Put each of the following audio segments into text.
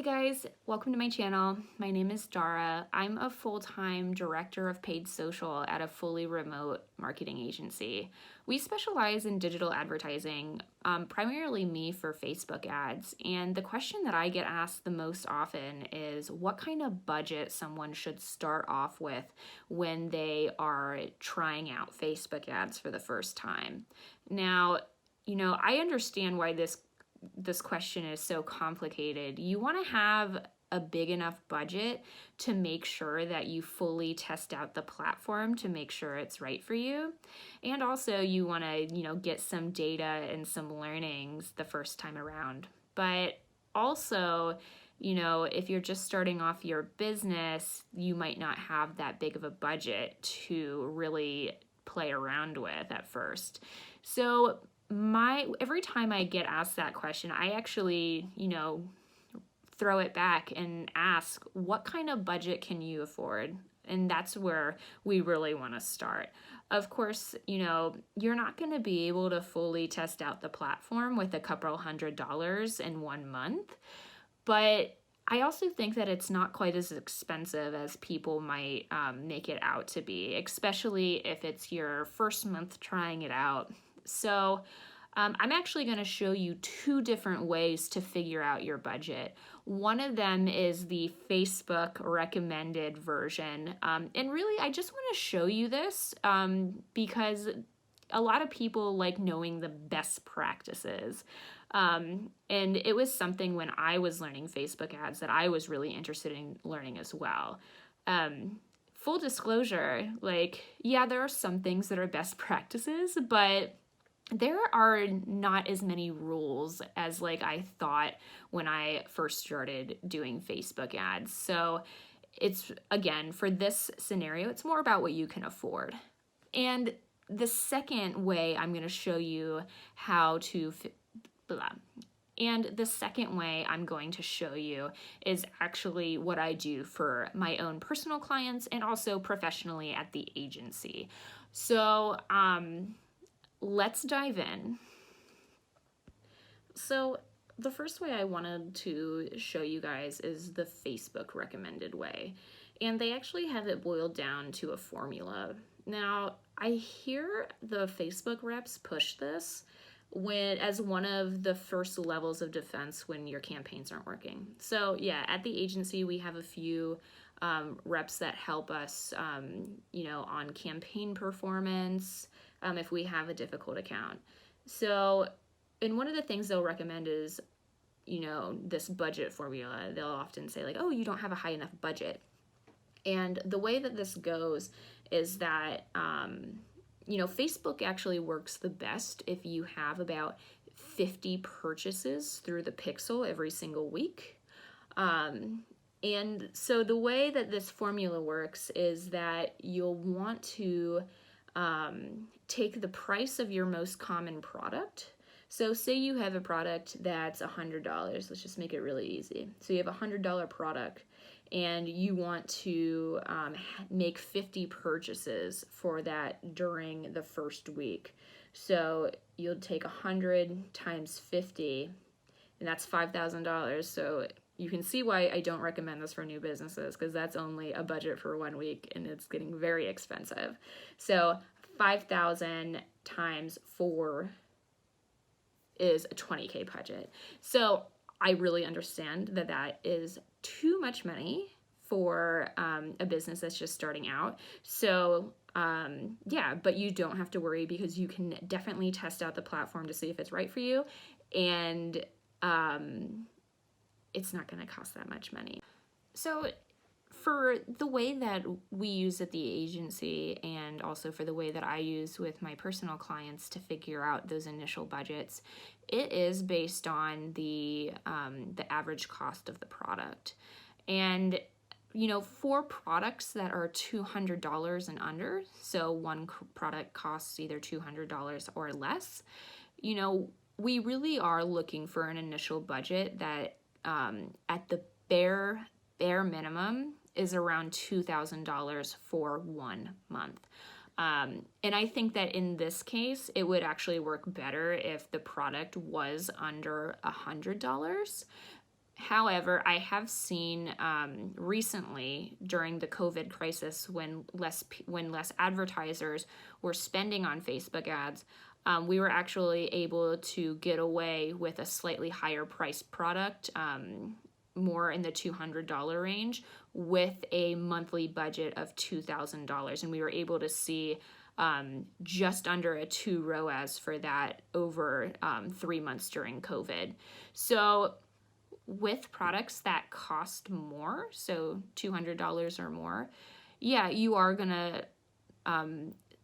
guys, welcome to my channel. My name is Dara. I'm a full-time director of paid social at a fully remote marketing agency. We specialize in digital advertising, primarily me for Facebook ads. And the question that I get asked the most often is what kind of budget someone should start off with when they are trying out Facebook ads for the first time. Now, I understand why this question is so complicated. You want to have a big enough budget to make sure that you fully test out the platform to make sure it's right for you. And also you want to, get some data and some learnings the first time around. But also, if you're just starting off your business, you might not have that big of a budget to really play around with at first. So every time I get asked that question, I actually, throw it back and ask, what kind of budget can you afford? And that's where we really want to start. Of course, you're not going to be able to fully test out the platform with a couple $100 in 1 month, but I also think that it's not quite as expensive as people might make it out to be, especially if it's your first month trying it out. So I'm actually going to show you 2 different ways to figure out your budget. One of them is the Facebook recommended version. And really, I just want to show you this because a lot of people like knowing the best practices. And it was something when I was learning Facebook ads that I was really interested in learning as well. Full disclosure, there are some things that are best practices, but there are not as many rules as I thought when I first started doing Facebook ads. So it's, again, for this scenario, it's more about what you can afford. And the second way I'm going to show you how to the second way I'm going to show you is actually what I do for my own personal clients and also professionally at the agency. So, let's dive in. So the first way I wanted to show you guys is the Facebook recommended way. And they actually have it boiled down to a formula. Now, I hear the Facebook reps push this as one of the first levels of defense when your campaigns aren't working. So yeah, at the agency, we have a few reps that help us, on campaign performance, if we have a difficult account. So, and one of the things they'll recommend is, this budget formula. They'll often say oh, you don't have a high enough budget. And the way that this goes is that, Facebook actually works the best if you have about 50 purchases through the pixel every single week. And so the way that this formula works is that you'll want to take the price of your most common product. So say you have a product that's $100. Let's just make it really easy. So you have a $100 product and you want to make 50 purchases for that during the first week. So you'll take 100 times 50, and that's $5,000. So you can see why I don't recommend this for new businesses, because that's only a budget for 1 week and it's getting very expensive. So 5,000 times 4 is a 20K budget. So I really understand that that is too much money for a business that's just starting out. So but you don't have to worry, because you can definitely test out the platform to see if it's right for you. And it's not going to cost that much money. So for the way that we use at the agency, and also for the way that I use with my personal clients to figure out those initial budgets, it is based on the average cost of the product. And for products that are $200 and under, so one product costs either $200 or less, we really are looking for an initial budget that at the bare minimum is around $2,000 for 1 month. And I think that in this case, it would actually work better if the product was under $100. However, I have seen recently during the COVID crisis when less advertisers were spending on Facebook ads, we were actually able to get away with a slightly higher price product, more in the $200 range, with a monthly budget of $2,000, and we were able to see just under a 2 ROAS for that over 3 months during COVID. So with products that cost more, so $200 or more, yeah, you are gonna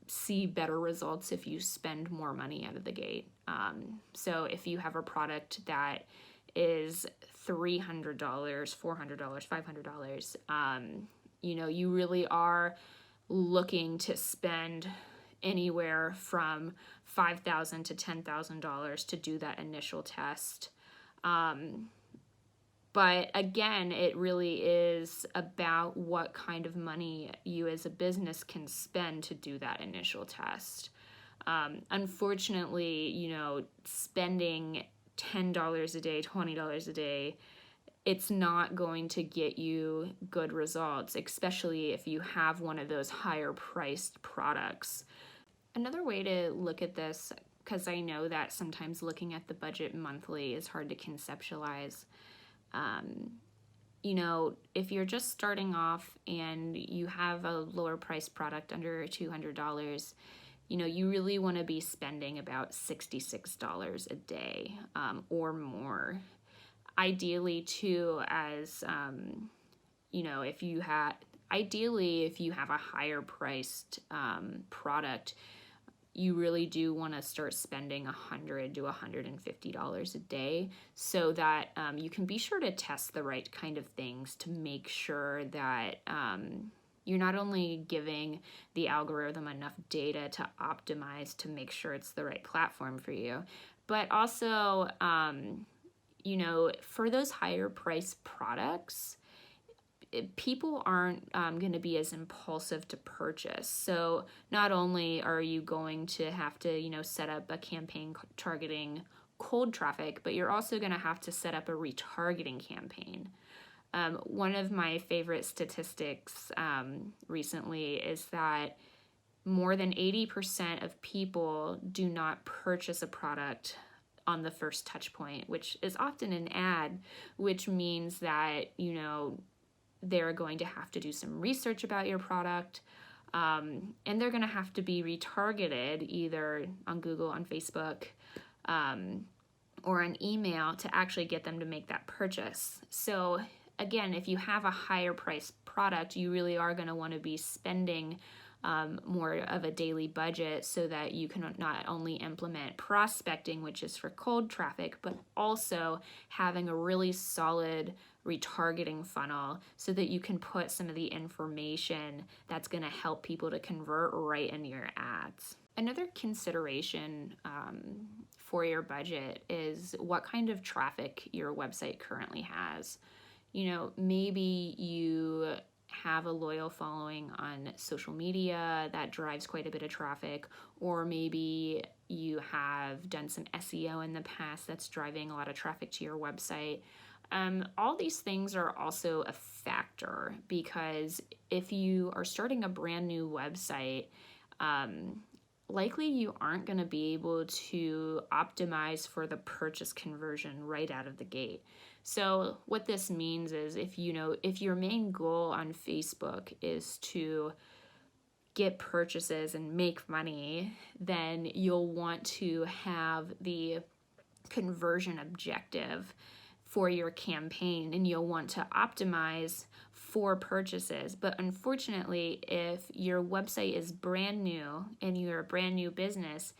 see better results if you spend more money out of the gate. So if you have a product that is $300, $400, $500, you really are looking to spend anywhere from $5,000 to $10,000 to do that initial test. But again, it really is about what kind of money you as a business can spend to do that initial test. Unfortunately, spending $10 a day, $20 a day, it's not going to get you good results, especially if you have one of those higher priced products. Another way to look at this, because I know that sometimes looking at the budget monthly is hard to conceptualize. If you're just starting off and you have a lower price product under $200, you really want to be spending about $66 a day or more. Ideally, too, if you have a higher priced product, you really do want to start spending $100 to $150 a day so that you can be sure to test the right kind of things to make sure that you're not only giving the algorithm enough data to optimize to make sure it's the right platform for you, but also, for those higher priced products, people aren't going to be as impulsive to purchase. So not only are you going to have to, set up a campaign targeting cold traffic, but you're also going to have to set up a retargeting campaign. One of my favorite statistics recently is that more than 80% of people do not purchase a product on the first touch point, which is often an ad, which means that, they're going to have to do some research about your product, and they're going to have to be retargeted either on Google, on Facebook, or an email to actually get them to make that purchase. So again, if you have a higher price product, you really are going to want to be spending more of a daily budget so that you can not only implement prospecting, which is for cold traffic, but also having a really solid retargeting funnel so that you can put some of the information that's going to help people to convert right in your ads. Another consideration for your budget is what kind of traffic your website currently has. Maybe you have a loyal following on social media that drives quite a bit of traffic, or maybe you have done some SEO in the past that's driving a lot of traffic to your website. All these things are also a factor, because if you are starting a brand new website, likely you aren't going to be able to optimize for the purchase conversion right out of the gate. So what this means is if your main goal on Facebook is to get purchases and make money, then you'll want to have the conversion objective for your campaign, and you'll want to optimize for purchases. But unfortunately, if your website is brand new and you're a brand new business,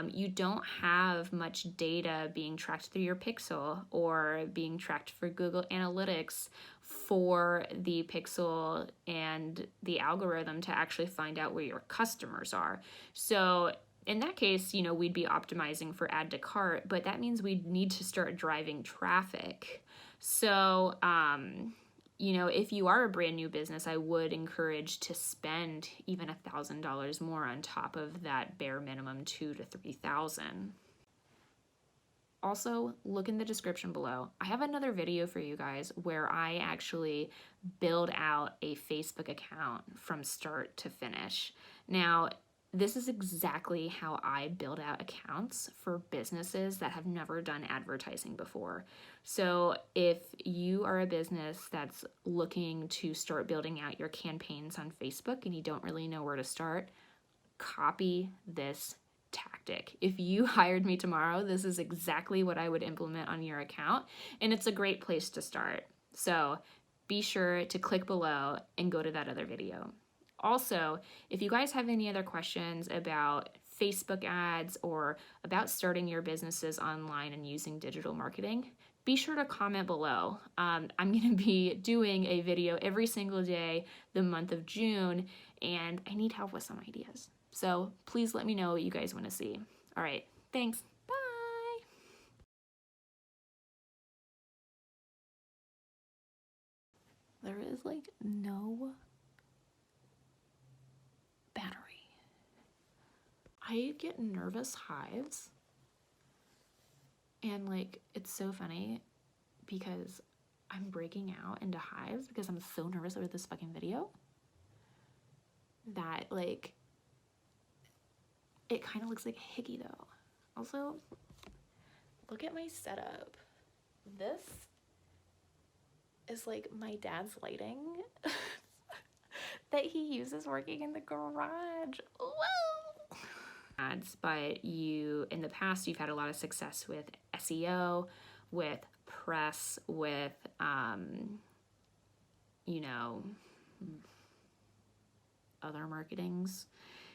you don't have much data being tracked through your pixel or being tracked for Google Analytics for the pixel and the algorithm to actually find out where your customers are. So in that case, we'd be optimizing for add to cart, but that means we need to start driving traffic. So, if you are a brand new business, I would encourage to spend even $1,000 more on top of that bare minimum $2,000 to $3,000. Also, look in the description below. I have another video for you guys where I actually build out a Facebook account from start to finish. Now, this is exactly how I build out accounts for businesses that have never done advertising before. So if you are a business that's looking to start building out your campaigns on Facebook and you don't really know where to start, copy this tactic. If you hired me tomorrow, this is exactly what I would implement on your account, and it's a great place to start. So be sure to click below and go to that other video. Also, if you guys have any other questions about Facebook ads or about starting your businesses online and using digital marketing, be sure to comment below. I'm going to be doing a video every single day the month of June, and I need help with some ideas. So please let me know what you guys want to see. All right, thanks. Bye. There is like no battery. I get nervous hives, and like it's so funny because I'm breaking out into hives because I'm so nervous over this fucking video that like it kind of looks like a hickey though. Also, look at my setup. This is like my dad's lighting that he uses working in the garage. Whoa! Ads, but you, in the past, you've had a lot of success with SEO, with press, with, you know, other marketings.